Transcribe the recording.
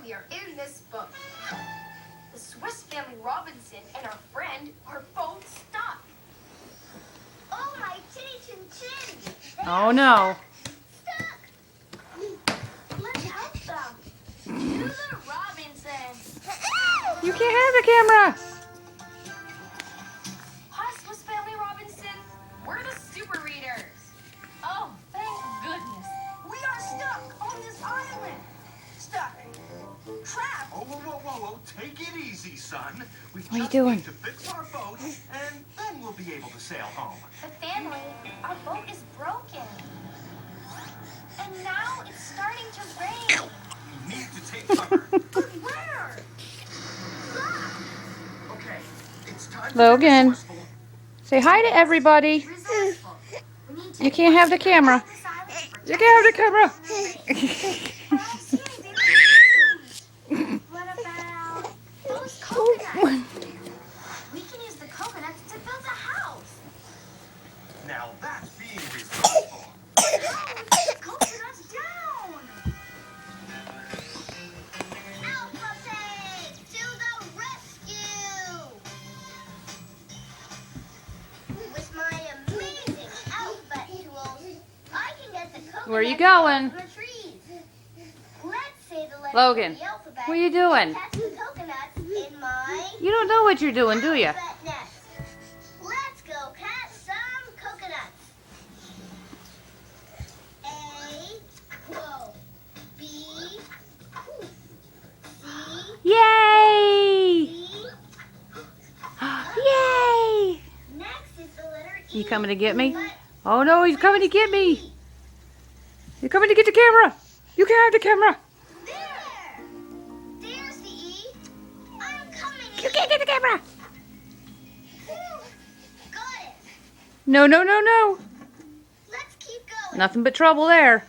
we are in this boat. The Swiss Family Robinson and our friend are both stuck. Oh, my chinny chin chin. Oh no. Stuck. Let's help them. To the Robinsons. You can't have the camera. Hi, Swiss Family Robinson. We're the super readers. Oh, thank goodness. We are stuck on this island. Stuck. Trapped. Oh, whoa. Take it easy, son. We What are you just doing? need to fix our boat, and then we'll be able to sail home. But family, our boat is broken. And now it's starting to rain. We need to take cover. But where? Okay, it's time to Logan. be resourceful. Say hi to everybody. Resourceful. We need to You can't have the camera. this island for You can't have the camera. I don't see anything but trees. What about those coconuts? We can use the coconuts to build a house. Now that's being resourceful. Coconuts down! Alpha Pig to the rescue! With my amazing alphabet tools, I can get the coconuts Where are you going? from the trees. Let's say the letters Logan, of the alphabet what are you doing? and catch the coconuts in my You don't know what you're doing, do you? alphabet nest. Let's go catch some coconuts. B, C, Yay! D. Yay! Next is the letter E. You coming to get me? But Oh no, he's coming to get me. You're coming to get the camera. You can't have the camera. there! There's the E. I'm coming. You can't get the camera. Got it. No. Let's keep going. Nothing but trouble there.